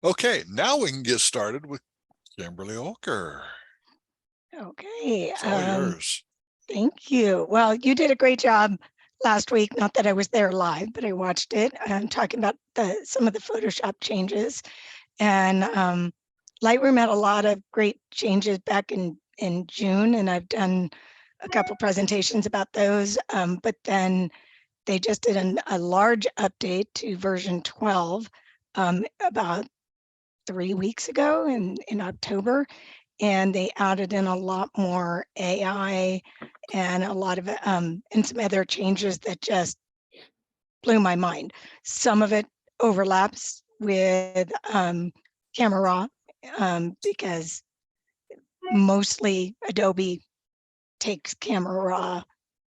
Okay, now we can get started with Kimberly Olker. Okay, It's all yours. thank you. Well, you did a great job last week. Not that I was there live, but I watched it. Talking about some of the Photoshop changes, and Lightroom had a lot of great changes back in June, and I've done a couple presentations about those. But then they just did a large update to version 12 about 3 weeks ago in October, and they added in a lot more AI and a lot of and some other changes that just blew my mind. Some of it overlaps with Camera Raw because mostly Adobe takes Camera Raw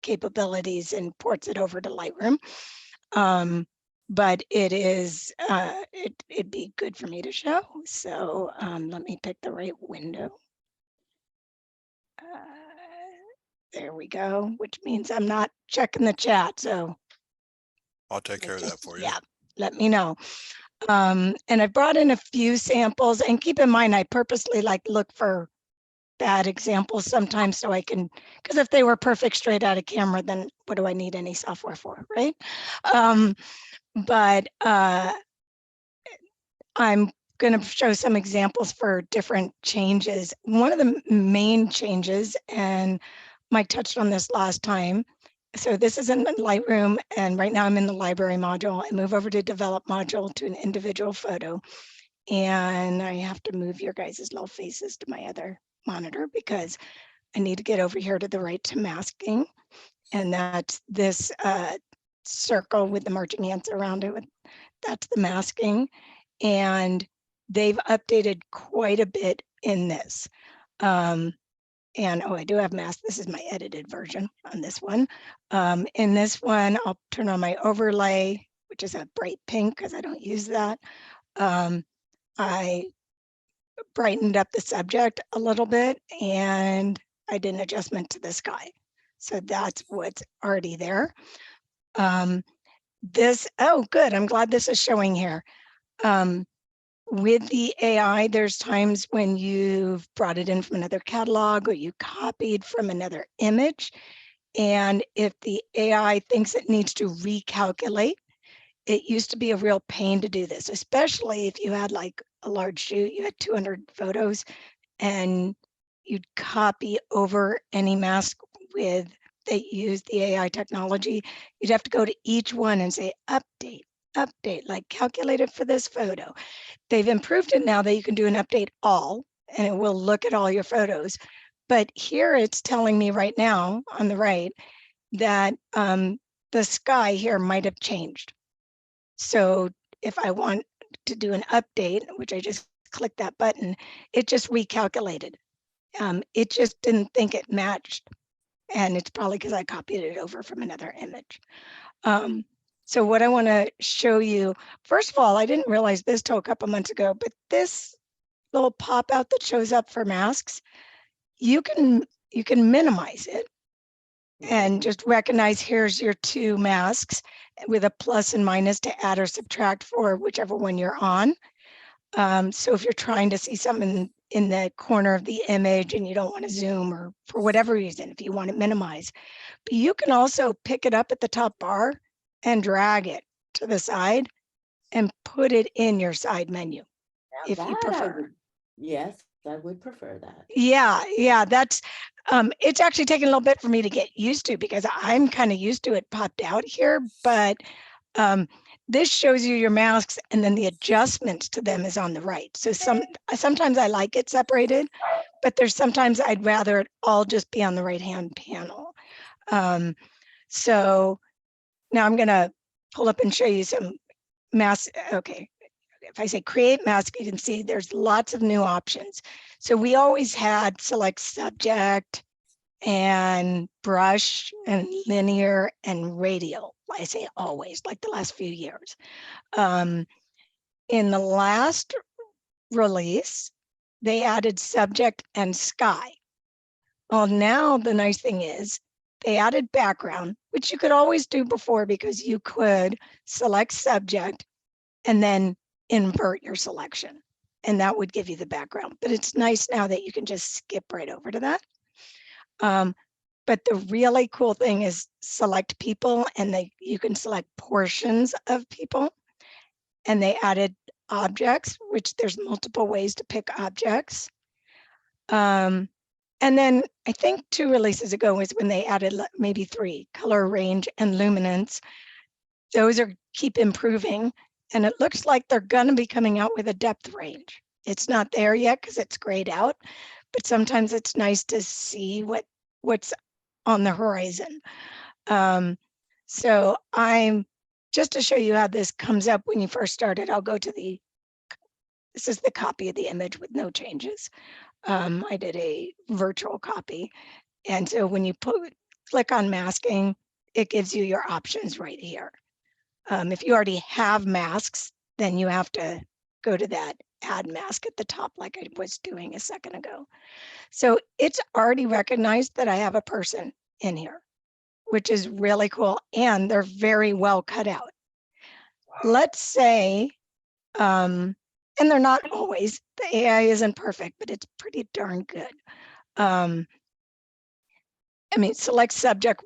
capabilities and ports it over to Lightroom. But it is it'd be good for me to show. So let me pick the right window. There we go, which means I'm not checking the chat. So I'll take care of that for you. yeah, let me know. And I brought in a few samples, and keep in mind, I purposely look for bad examples sometimes so I can, because if they were perfect straight out of camera, then what do I need any software for, right? But I'm going to show some examples for different changes. One of the main changes, and Mike touched on this last time. So this is in Lightroom, and right now I'm in the library module. I move over to develop module to an individual photo. And I have to move your guys' little faces to my other monitor because I need to get over here to the right to masking. And that's this circle with the marching ants around it. That's the masking. And they've updated quite a bit in this. And oh, I do have mask. This is my edited version on this one. In this one, I'll turn on my overlay, which is a bright pink because I don't use that. I brightened up the subject a little bit, and I did an adjustment to the sky. So that's what's already there. Oh, good. I'm glad this is showing here. With the AI, there's times when you've brought it in from another catalog or you copied from another image. And if the AI thinks it needs to recalculate, it used to be a real pain to do this, especially if you had like a large shoot, you had 200 photos and you'd copy over any mask with they use the AI technology. You'd have to go to each one and say update, like calculate it for this photo. They've improved it now that you can do an update all, and it will look at all your photos. But here it's telling me right now on the right that the sky here might have changed. So if I want to do an update, which I just clicked that button, it just recalculated. It just didn't think it matched. And it's probably because I copied it over from another image. So what I want to show you, first of all, I didn't realize this till a couple months ago, but this little pop out that shows up for masks, you can minimize it and just recognize here's your two masks with a plus and minus to add or subtract for whichever one you're on. So if you're trying to see something in the corner of the image and you don't want to zoom or for whatever reason, if you want to minimize, but you can also pick it up at the top bar and drag it to the side and put it in your side menu if you prefer. Yes, I would prefer that. Yeah, that's it's actually taken a little bit for me to get used to because I'm kind of used to it popped out here, but this shows you your masks and then the adjustments to them is on the right. So sometimes I like it separated, but there's sometimes I'd rather it all just be on the right hand panel. So now I'm gonna pull up and show you some masks. Okay, if I say create mask, you can see there's lots of new options. So we always had select subject and brush and linear and radial. I say always, like the last few years. In the last release, they added subject and sky. Well, now the nice thing is they added background, which you could always do before because you could select subject and then invert your selection, and that would give you the background. But it's nice now that you can just skip right over to that. But the really cool thing is select people, and you can select portions of people, and they added objects, which there's multiple ways to pick objects. And then I think 2 releases ago was when they added maybe 3, color range and luminance. Those keep improving, and it looks like they're going to be coming out with a depth range. It's not there yet because it's grayed out, but sometimes it's nice to see what's on the horizon. So I'm just to show you how this comes up when you first started. I'll go to this is the copy of the image with no changes. I did a virtual copy. And so when you click on masking, it gives you your options right here. If you already have masks, then you have to go to that add mask at the top like I was doing a second ago. So it's already recognized that I have a person in here, which is really cool. And they're very well cut out. Let's say, and they're not always, the AI isn't perfect, but it's pretty darn good. I mean, select subject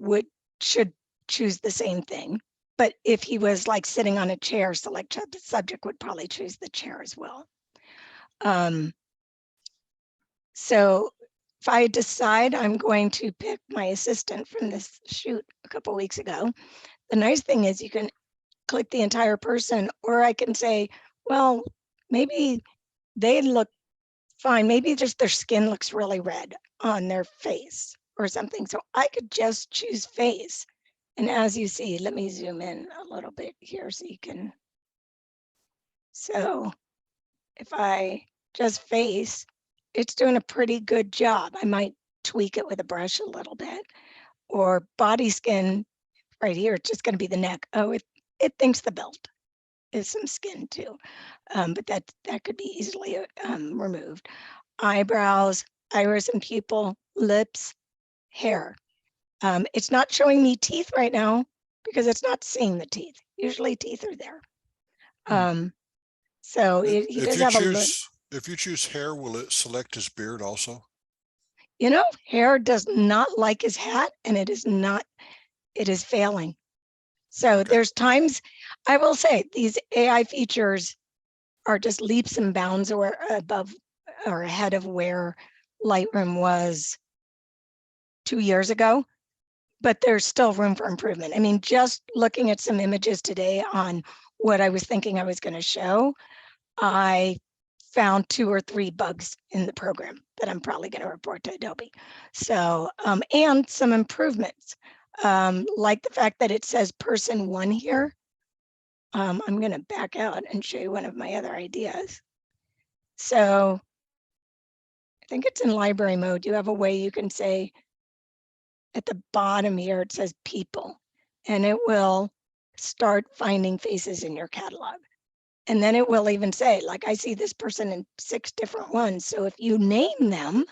should choose the same thing. But if he was like sitting on a chair, select subject would probably choose the chair as well. So if I decide I'm going to pick my assistant from this shoot a couple weeks ago, the nice thing is you can click the entire person, or I can say, well, maybe they look fine. Maybe just their skin looks really red on their face or something. So I could just choose face. And as you see, let me zoom in a little bit here so you can. So if I just face, it's doing a pretty good job. I might tweak it with a brush a little bit, or body skin right here. It's just going to be the neck. Oh, it thinks the belt is some skin too, but that could be easily removed. Eyebrows, iris and pupil, lips, hair. It's not showing me teeth right now because it's not seeing the teeth. Usually teeth are there. So he does have a lip. If you choose hair, will it select his beard also? You know, hair does not like his hat, and it is failing. So there's times, I will say, these AI features are just leaps and bounds or above or ahead of where Lightroom was 2 years ago, but there's still room for improvement. I mean, just looking at some images today on what I was thinking I was going to show, I found 2 or 3 bugs in the program that I'm probably going to report to Adobe. So, and some improvements, like the fact that it says person 1 here. I'm going to back out and show you one of my other ideas. So I think it's in library mode. You have a way you can say at the bottom here, it says people, and it will start finding faces in your catalog. And then it will even say, like, I see this person in 6 different ones. So if you name them,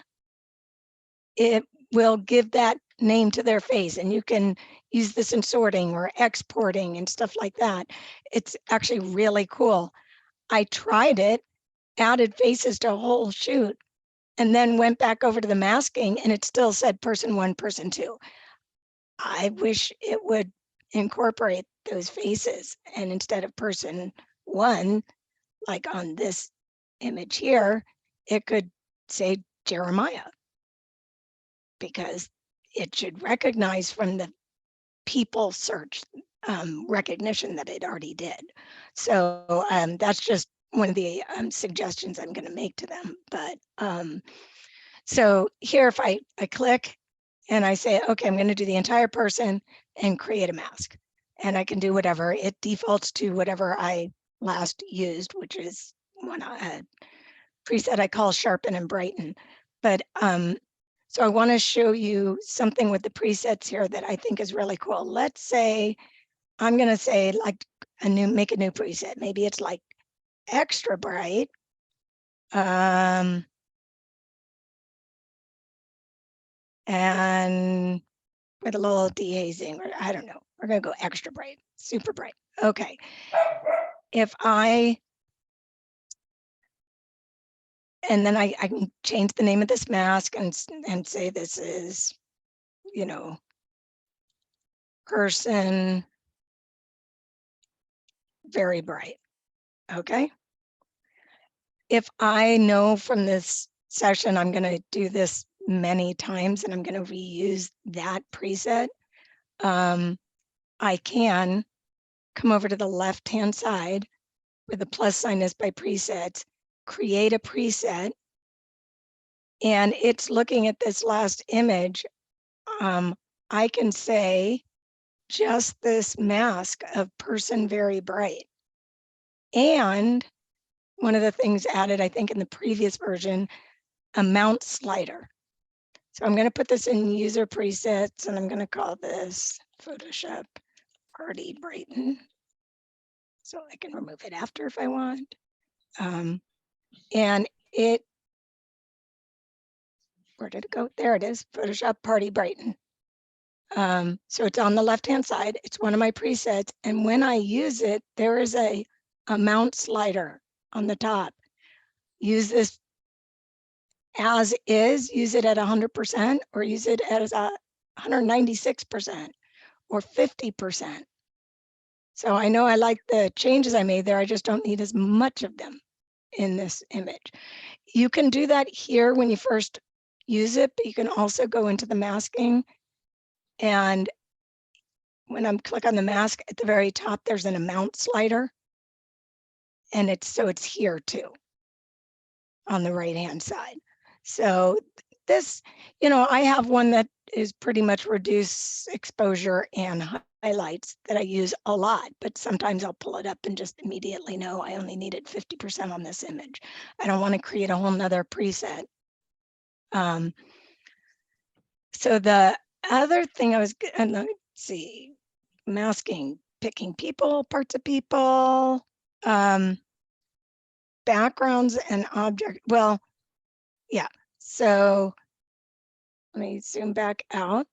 it will give that name to their face, and you can use this in sorting or exporting and stuff like that. It's actually really cool. I tried it, added faces to a whole shoot, and then went back over to the masking, and it still said person 1, person 2. I wish it would incorporate those faces, and instead of person 1, like on this image here, it could say Jeremiah, because it should recognize from the people search recognition that it already did. So that's just one of the suggestions I'm going to make to them. But so here, if I click and I say, okay, I'm going to do the entire person and create a mask, and I can do whatever. It defaults to whatever I last used, which is one preset I call sharpen and brighten. But so I want to show you something with the presets here that I think is really cool. Let's say I'm going to say like make a new preset. Maybe it's like extra bright. And with a little dehazing, or I don't know, we're going to go extra bright, super bright. Okay. If I and then I can change the name of this mask and say this is, you know, person very bright. Okay. If I know from this session, I'm going to do this many times and I'm going to reuse that preset, I can come over to the left-hand side where the plus sign is by presets, create a preset, and it's looking at this last image. I can say just this mask of person very bright. And one of the things added, I think in the previous version, a mount slider. So I'm going to put this in user presets and I'm going to call this Photoshop Party Brighten. So I can remove it after if I want. And it, where did it go? There it is, Photoshop Party Brighten. So it's on the left-hand side. It's one of my presets. And when I use it, there is a mount slider on the top. Use this as is, use it at 100%, or use it as 196% or 50%. So I know I like the changes I made there. I just don't need as much of them in this image. You can do that here when you first use it, but you can also go into the masking. And when I'm click on the mask at the very top, there's an amount slider. And it's here too on the right-hand side. So this, you know, I have one that is pretty much reduce exposure and highlights that I use a lot, but sometimes I'll pull it up and just immediately know I only needed 50% on this image. I don't want to create a whole nother preset. So the other thing I was, and let's see, masking, picking people, parts of people, backgrounds and object. Well, yeah. So let me zoom back out.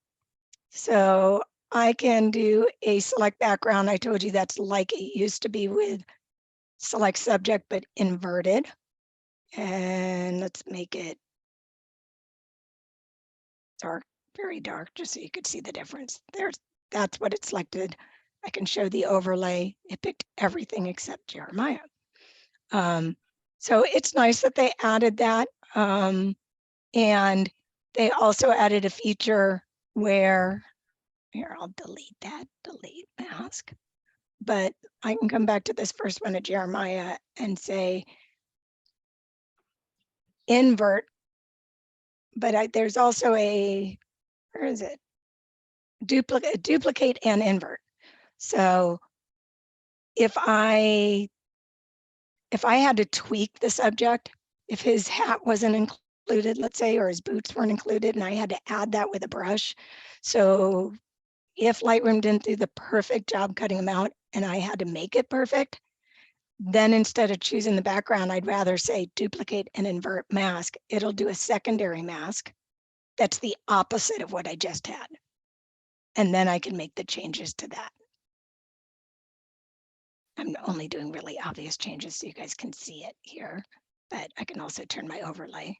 So I can do a select background. I told you that's like it used to be with select subject, but inverted. And let's make it dark, very dark, just so you could see the difference. That's what it selected. I can show the overlay. It picked everything except Jeremiah. So it's nice that they added that. And they also added a feature where, here, I'll delete that, delete mask. But I can come back to this first one of Jeremiah and say invert. But there's also a, where is it? Duplicate and invert. So if I had to tweak the subject, if his hat wasn't included, let's say, or his boots weren't included, and I had to add that with a brush. So if Lightroom didn't do the perfect job cutting them out and I had to make it perfect, then instead of choosing the background, I'd rather say duplicate and invert mask. It'll do a secondary mask that's the opposite of what I just had. And then I can make the changes to that. I'm only doing really obvious changes so you guys can see it here, but I can also turn my overlay.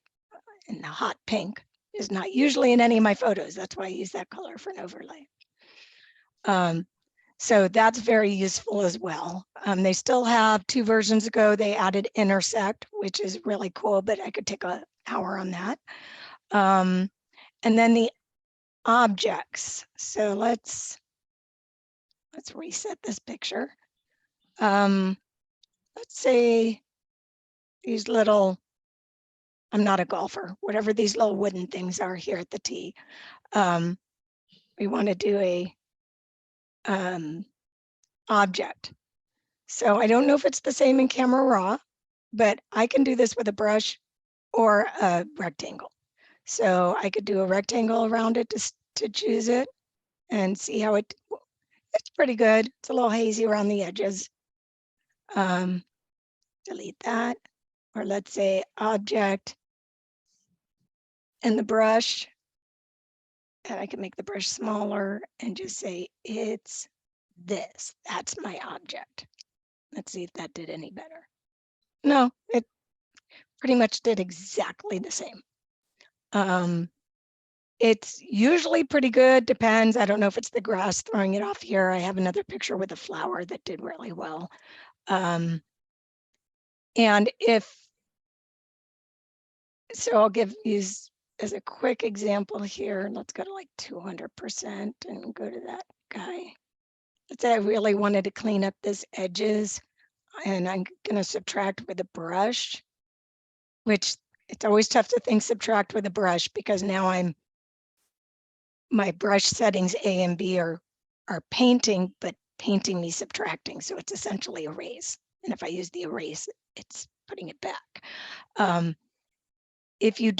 And the hot pink is not usually in any of my photos. That's why I use that color for an overlay. So that's very useful as well. They still have 2 versions ago. They added intersect, which is really cool, but I could take an hour on that. And then the objects. So let's reset this picture. Let's say these little, I'm not a golfer, whatever these little wooden things are here at the tee. We want to do a object. So I don't know if it's the same in Camera Raw, but I can do this with a brush or a rectangle. So I could do a rectangle around it to choose it and see how it's pretty good. It's a little hazy around the edges. Delete that, or let's say object and the brush. And I can make the brush smaller and just say it's this. That's my object. Let's see if that did any better. No, pretty much did exactly the same. It's usually pretty good, depends. I don't know if it's the grass throwing it off here. I have another picture with a flower that did really well. And so I'll give you as a quick example here. Let's go to like 200% and go to that guy. Let's say I really wanted to clean up this edges, and I'm gonna subtract with a brush, which it's always tough to think subtract with a brush because now my brush settings A and B are painting, but painting means subtracting. So it's essentially erase. And if I use the erase, it's putting it back. If you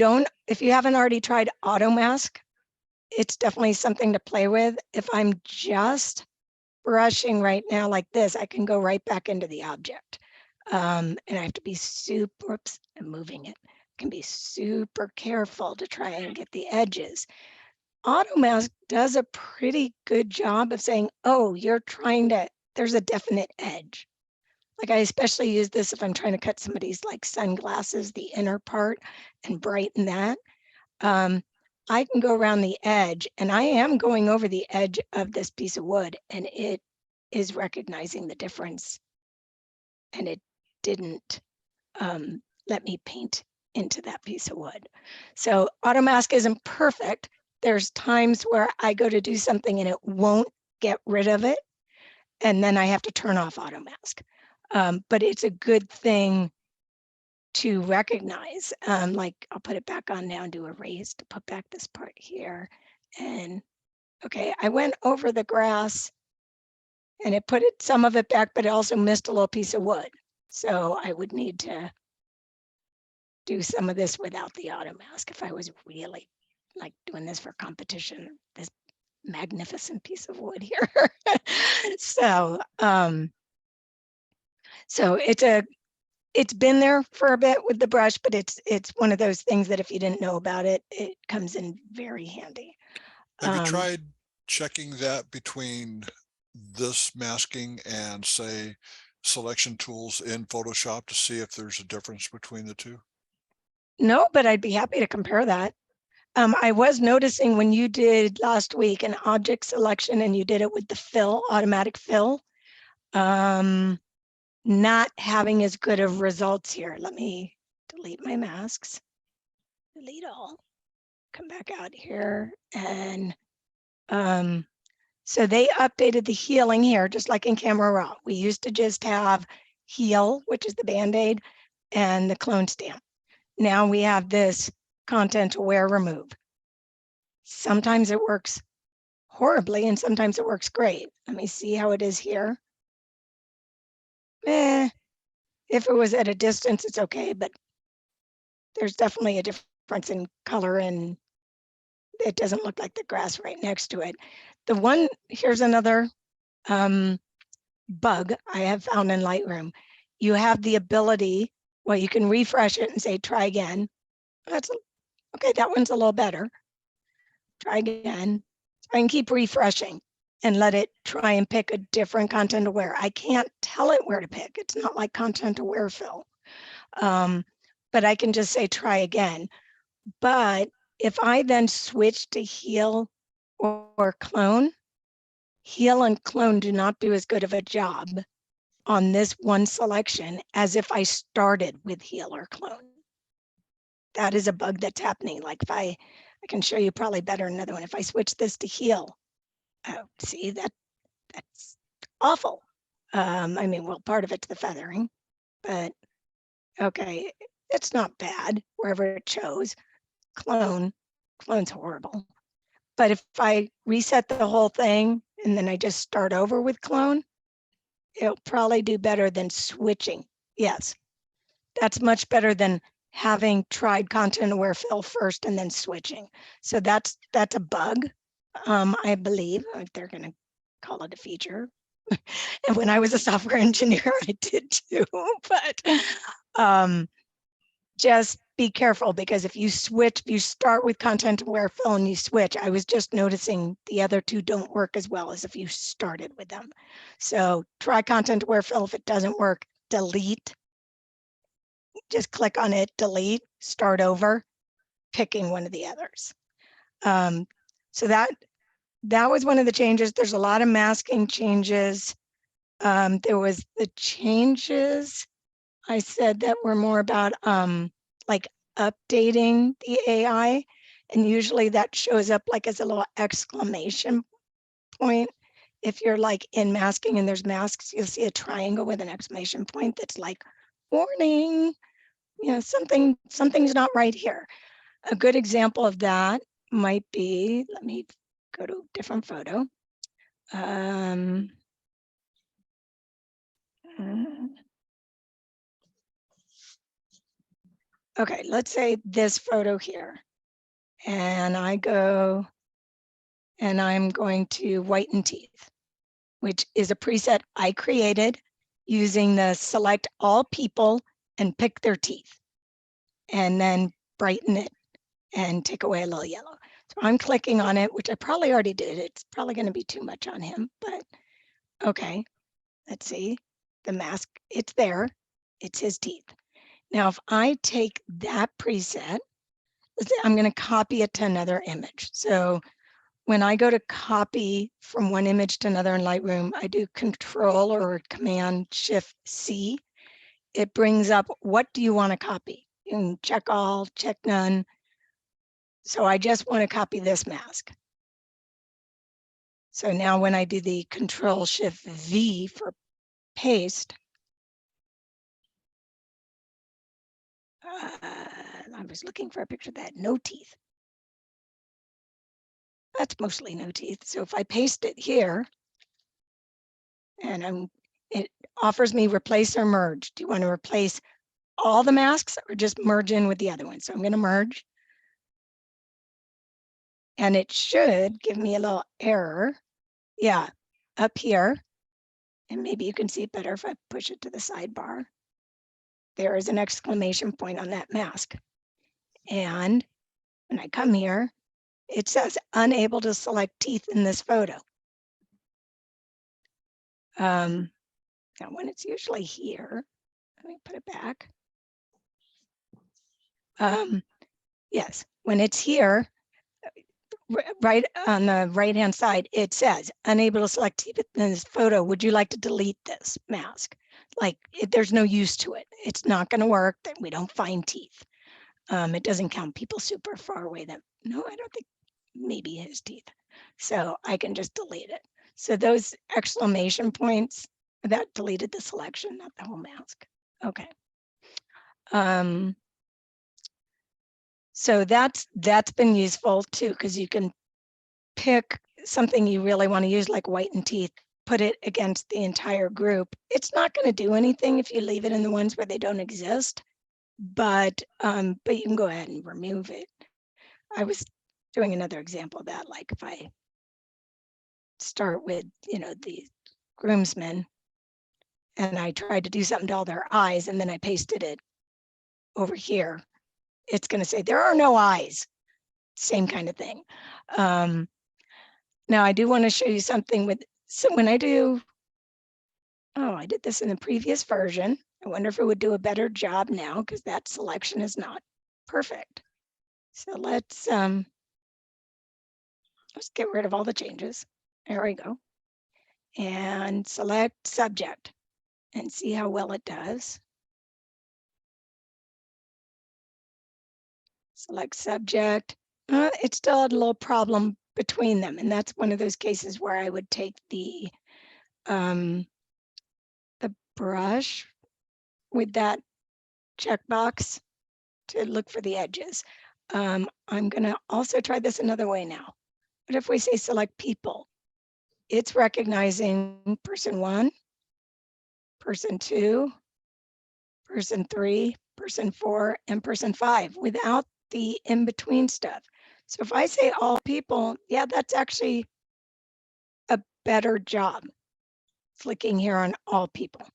haven't already tried auto mask, it's definitely something to play with. If I'm just brushing right now like this, I can go right back into the object. And I have to be super, oops, I'm moving it. I can be super careful to try and get the edges. Auto mask does a pretty good job of saying, oh, there's a definite edge. Like I especially use this if I'm trying to cut somebody's like sunglasses, the inner part, and brighten that. I can go around the edge, and I am going over the edge of this piece of wood, and it is recognizing the difference. And it didn't let me paint into that piece of wood. So auto mask isn't perfect. There's times where I go to do something and it won't get rid of it. And then I have to turn off auto mask. But it's a good thing to recognize. Like I'll put it back on now and do erase to put back this part here. And okay, I went over the grass and it put some of it back, but it also missed a little piece of wood. So I would need to do some of this without the auto mask if I was really like doing this for competition, this magnificent piece of wood here. So it's been there for a bit with the brush, but it's one of those things that if you didn't know about it, it comes in very handy. Have you tried checking that between this masking and say selection tools in Photoshop to see if there's a difference between the two? No, but I'd be happy to compare that. I was noticing when you did last week an object selection and you did it with the fill, automatic fill, not having as good of results here. Let me delete my masks, delete all, come back out here. And so they updated the healing here, just like in Camera Raw. We used to just have heal, which is the Band-Aid, and the clone stamp. Now we have this content aware remove. Sometimes it works horribly and sometimes it works great. Let me see how it is here. If it was at a distance, it's okay, but there's definitely a difference in color and it doesn't look like the grass right next to it. Here's another bug I have found in Lightroom. You have the ability, well, you can refresh it and say, try again. That's okay, that one's a little better. Try again. I can keep refreshing and let it try and pick a different content aware. I can't tell it where to pick. It's not like content aware fill. But I can just say try again. But if I then switch to heal or clone, heal and clone do not do as good of a job on this one selection as if I started with heal or clone. That is a bug that's happening. Like if I can show you probably better another one. If I switch this to heal, see that's awful. I mean, well, part of it's the feathering, but okay, it's not bad wherever it chose. Clone's horrible. But if I reset the whole thing and then I just start over with clone, it'll probably do better than switching. Yes, that's much better than having tried content aware fill first and then switching. So that's a bug. I believe they're going to call it a feature. And when I was a software engineer, I did too. But just be careful because if you start with content aware fill and you switch, I was just noticing the other two don't work as well as if you started with them. So try content aware fill. If it doesn't work, delete just click on it, delete, start over, picking one of the others. So that was one of the changes. There's a lot of masking changes. There was the changes I said that were more about like updating the AI, and usually that shows up like as a little exclamation point. If you're like in masking and there's masks, you'll see a triangle with an exclamation point that's like, warning, you know, something's not right here. A good example of that might be, let me go to a different photo. Okay, let's say this photo here, and I go and I'm going to whiten teeth, which is a preset I created using the select all people and pick their teeth, and then brighten it and take away a little yellow. So I'm clicking on it, which I probably already did. It's probably going to be too much on him, but okay, let's see. The mask, it's there. It's his teeth. Now, if I take that preset, I'm going to copy it to another image. So when I go to copy from one image to another in Lightroom, I do Control or Command Shift C. It brings up, what do you want to copy? You can check all, check none. So I just want to copy this mask. So now when I do the Control Shift V for paste, I was looking for a picture that had no teeth. That's mostly no teeth. So if I paste it here, and it offers me replace or merge. Do you want to replace all the masks or just merge in with the other one? So I'm going to merge. And it should give me a little error. Yeah, up here. And maybe you can see it better if I push it to the sidebar. There is an exclamation point on that mask. And when I come here, it says unable to select teeth in this photo. Now when it's usually here, let me put it back. Yes, when it's here, right on the right-hand side, it says unable to select teeth in this photo. Would you like to delete this mask? Like there's no use to it. It's not going to work. That we don't find teeth. It doesn't count people super far away. That no, I don't think, maybe his teeth. So I can just delete it. So those exclamation points, that deleted the selection, not the whole mask. Okay. So that's been useful too, because you can pick something you really want to use, like whiten teeth, put it against the entire group. It's not going to do anything if you leave it in the ones where they don't exist, but you can go ahead and remove it. I was doing another example of that, like if I start with, you know, the groomsmen, and I tried to do something to all their eyes, and then I pasted it over here, it's going to say there are no eyes. Same kind of thing. Now I do want to show you something with, so when I do, oh, I did this in the previous version. I wonder if it would do a better job now, because that selection is not perfect. So let's get rid of all the changes. There we go. And select subject and see how well it does. Select subject. It still had a little problem between them. And that's one of those cases where I would take the brush with that checkbox to look for the edges. I'm going to also try this another way now. But if we say select people, it's recognizing person 1, person 2, person 3, person 4, and person 5 without the in-between stuff. So if I say all people, yeah, that's actually a better job. Clicking here on all people.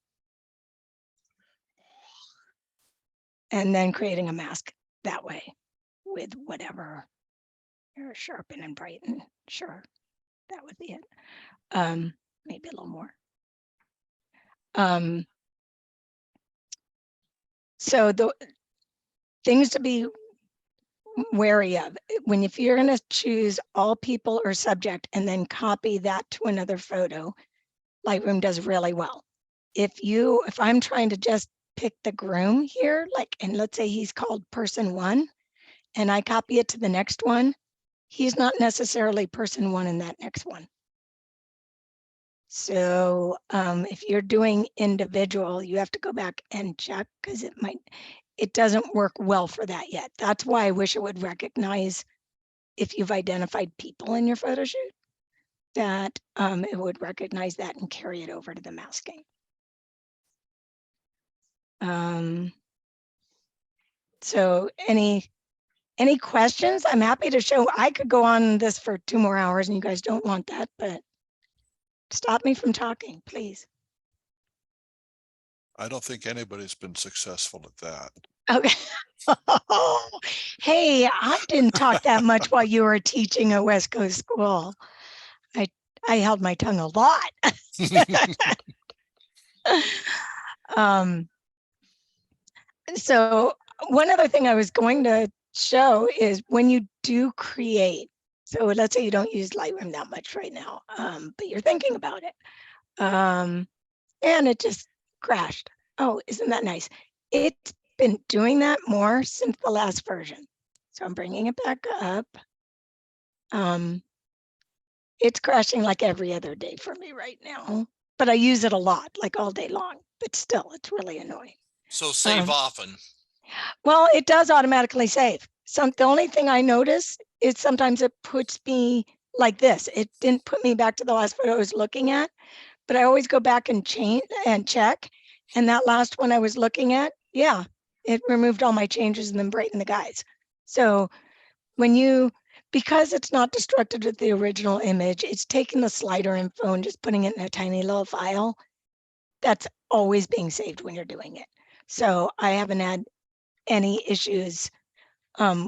And then creating a mask that way with whatever, sharpen and brighten. Sure, that would be it. Maybe a little more. So the things to be wary of if you're going to choose all people or subject and then copy that to another photo, Lightroom does really well. If I'm trying to just pick the groom here, and let's say he's called person 1, and I copy it to the next one, he's not necessarily person 1 in that next one. So if you're doing individual, you have to go back and check, because it doesn't work well for that yet. That's why I wish it would recognize if you've identified people in your photo shoot, that it would recognize that and carry it over to the masking. So any questions? I'm happy to show. I could go on this for 2 more hours and you guys don't want that, but stop me from talking, please. I don't think anybody's been successful at that. Okay. Hey, I didn't talk that much while you were teaching at West Coast School. I held my tongue a lot. So one other thing I was going to show is when you do create, so let's say you don't use Lightroom that much right now, but you're thinking about it, and it just crashed. Oh, isn't that nice? It's been doing that more since the last version. So I'm bringing it back up. It's crashing like every other day for me right now, but I use it a lot, like all day long, but still it's really annoying. So save often. Well, it does automatically save. The only thing I notice is sometimes it puts me like this. It didn't put me back to the last photo I was looking at, but I always go back and change and check. And that last one I was looking at, yeah, it removed all my changes and then brightened the guys. So because it's not destructed with the original image, it's taking the slider info and just putting it in a tiny little file. That's always being saved when you're doing it. So I haven't had any issues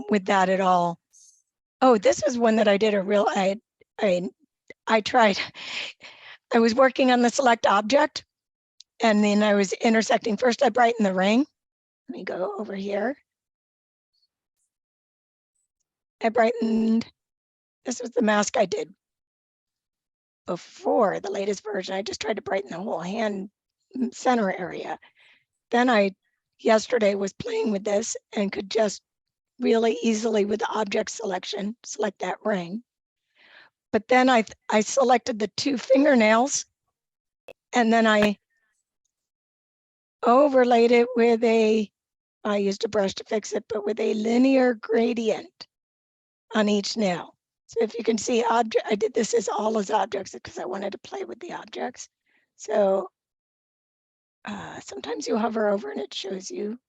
with that at all. Oh, this is one that I did I tried. I was working on the select object, and then I was intersecting. First, I brightened the ring. Let me go over here. I brightened, this was the mask I did before the latest version. I just tried to brighten the whole hand center area. Then yesterday was playing with this and could just really easily with the object selection, select that ring. But then I selected the 2 fingernails, and then I overlaid it with I used a brush to fix it, but with a linear gradient on each nail. So if you can see I did this as all as objects because I wanted to play with the objects. So sometimes you hover over and it shows you,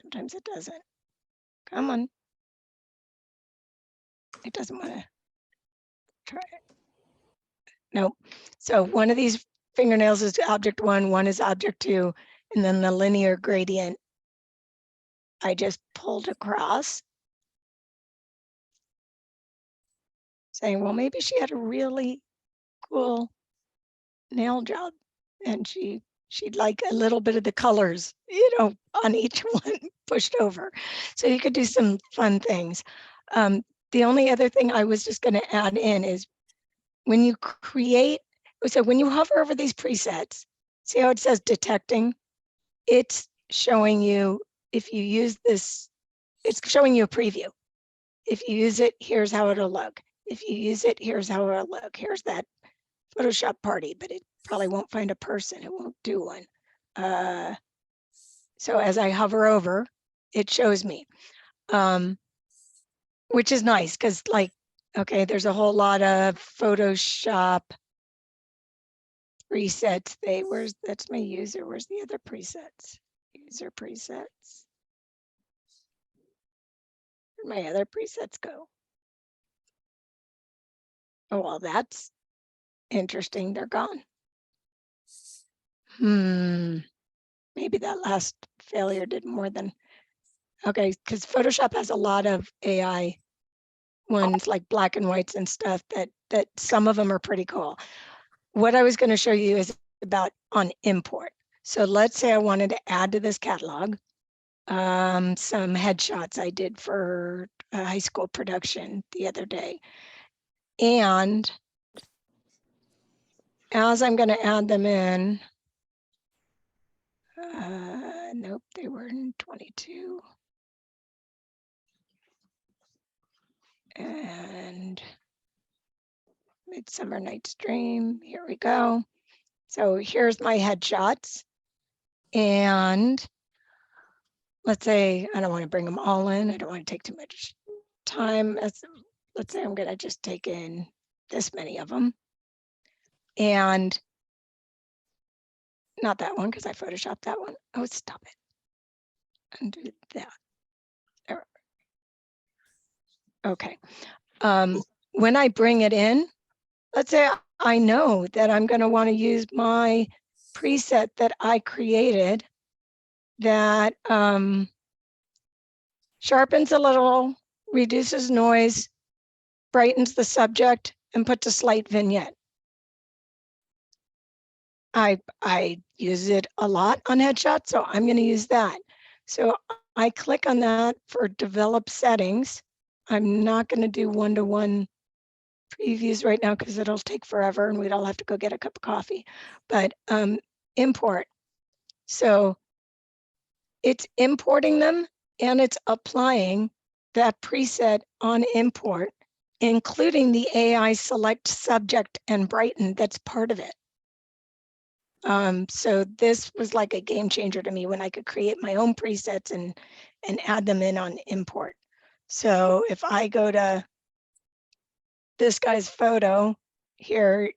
sometimes it doesn't. Come on. It doesn't want to try it. Nope. So one of these fingernails is object 1, one is object 2, and then the linear gradient I just pulled across, saying, well, maybe she had a really cool nail job and she'd like a little bit of the colors, on each one pushed over. So you could do some fun things. The only other thing I was just going to add in is when you create, so when you hover over these presets, see how it says detecting? It's showing you, if you use this, it's showing you a preview. If you use it, here's how it'll look. If you use it, here's how it'll look. Here's that Photoshop party, but it probably won't find a person. It won't do one. So as I hover over, it shows me, which is nice because, okay, there's a whole lot of Photoshop presets. That's my user. Where's the other presets? User presets. Where'd my other presets go? Oh, well, that's interesting. They're gone. Maybe that last failure did more than, okay, because Photoshop has a lot of AI ones like black and whites and stuff that some of them are pretty cool. What I was going to show you is about on import. So let's say I wanted to add to this catalog. some headshots I did for a high school production the other day. And as I'm going to add them in, nope, they were in 22. And Midsummer Night's Dream, here we go. So here's my headshots. And let's say, I don't want to bring them all in. I don't want to take too much time. Let's say I'm going to just take in this many of them. And not that one, because I photoshopped that one. Oh, stop it. Undo that. There. Okay. When I bring it in, let's say I know that I'm going to want to use my preset that I created that sharpens a little, reduces noise, brightens the subject, and puts a slight vignette. I use it a lot on headshots, so I'm going to use that. So I click on that for develop settings. I'm not going to do one-to-one previews right now because it'll take forever and we'd all have to go get a cup of coffee. But import. So it's importing them and it's applying that preset on import, including the AI select subject and brighten that's part of it. So this was like a game changer to me when I could create my own presets and add them in on import. So if I go to this guy's photo here,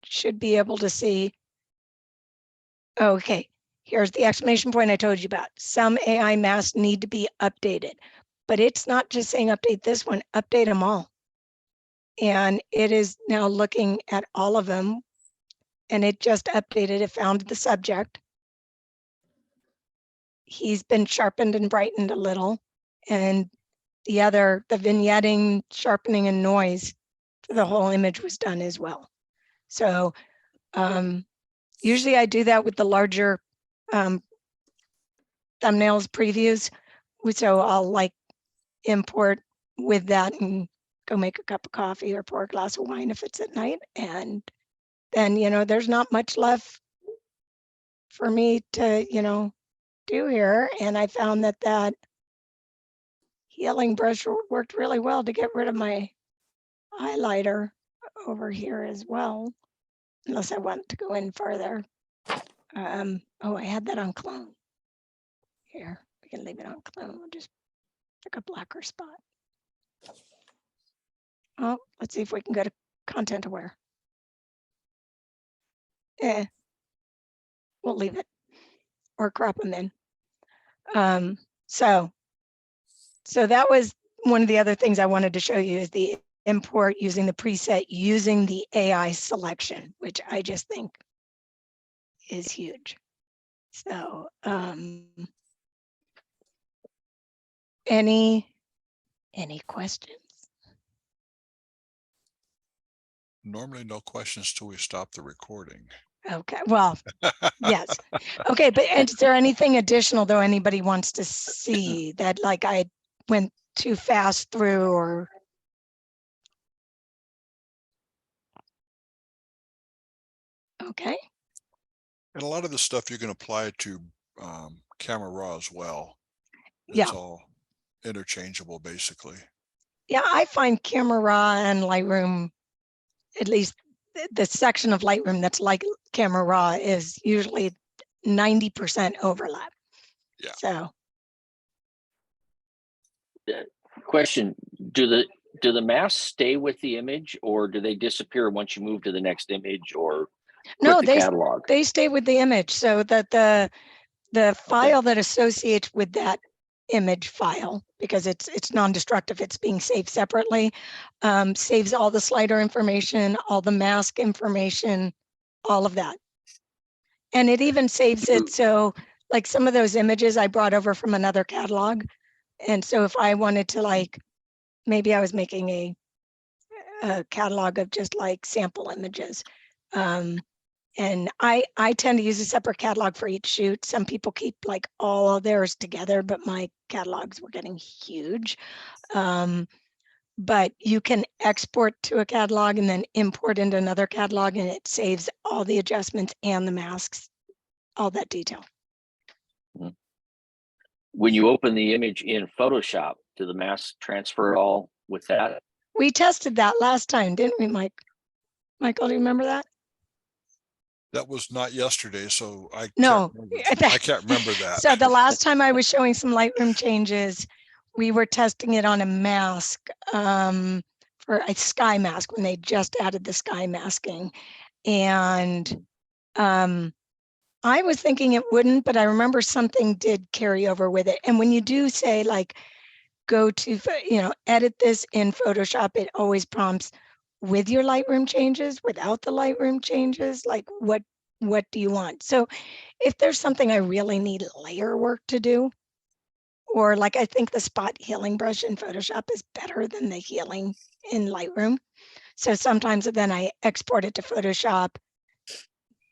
should be able to see, okay, here's the exclamation point I told you about. Some AI masks need to be updated, but it's not just saying update this one, update them all. And it is now looking at all of them. And it just updated, it found the subject. He's been sharpened and brightened a little. And the vignetting, sharpening, and noise for the whole image was done as well. So usually I do that with the larger thumbnails previews. So I'll like import with that and go make a cup of coffee or pour a glass of wine if it's at night. And then, there's not much left for me to, do here. And I found that healing brush worked really well to get rid of my highlighter over here as well, unless I want to go in further. Oh, I had that on clone. Here, we can leave it on clone. We'll just pick a blacker spot. Oh, let's see if we can go to content aware. We'll leave it or crop them in. So that was one of the other things I wanted to show you is the import using the preset, using the AI selection, which I just think is huge. So any questions? Normally no questions till we stop the recording. Okay, well, yes. Okay, but is there anything additional though anybody wants to see that like I went too fast through or? Okay. And a lot of the stuff you can apply to Camera Raw as well. It's Yeah. all interchangeable basically. Yeah, I find Camera Raw and Lightroom, at least the section of Lightroom that's like Camera Raw is usually 90% overlap. Yeah. So. Question, do the masks stay with the image or do they disappear once you move to the next image or No, the catalog? They stay with the image so that the file that associates with that image file, because it's non-destructive, it's being saved separately, saves all the slider information, all the mask information, all of that. And it even saves it so like some of those images I brought over from another catalog. And so if I wanted to like, maybe I was making a catalog of just like sample images. And And I tend to use a separate catalog for each shoot. Some people keep like all of theirs together, but my catalogs were getting huge. But you can export to a catalog and then import into another catalog, and it saves all the adjustments and the masks, all that detail. When you open the image in Photoshop, do the masks transfer at all with that? We tested that last time, didn't we, Mike? Michael, do you remember that? That was not yesterday, so I No. I can't remember that. So the last time I was showing some Lightroom changes, we were testing it on a mask for a sky mask when they just added the sky masking. And I was thinking it wouldn't, but I remember something did carry over with it. And when you do say like, go to, edit this in Photoshop, it always prompts with your Lightroom changes, without the Lightroom changes, like what do you want? So if there's something I really need layer work to do, or like I think the spot healing brush in Photoshop is better than the healing in Lightroom. So sometimes then I export it to Photoshop.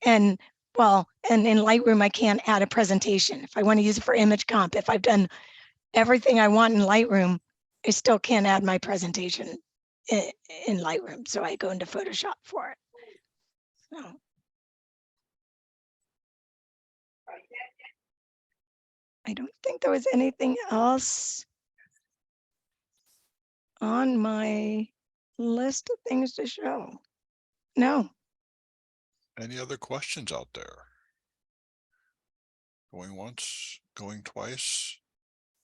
And in Lightroom, I can't add a presentation. If I want to use it for image comp, if I've done everything I want in Lightroom, I still can't add my presentation in Lightroom. So I go into Photoshop for it. So. I don't think there was anything else on my list of things to show. No. Any other questions out there? Going once, going twice?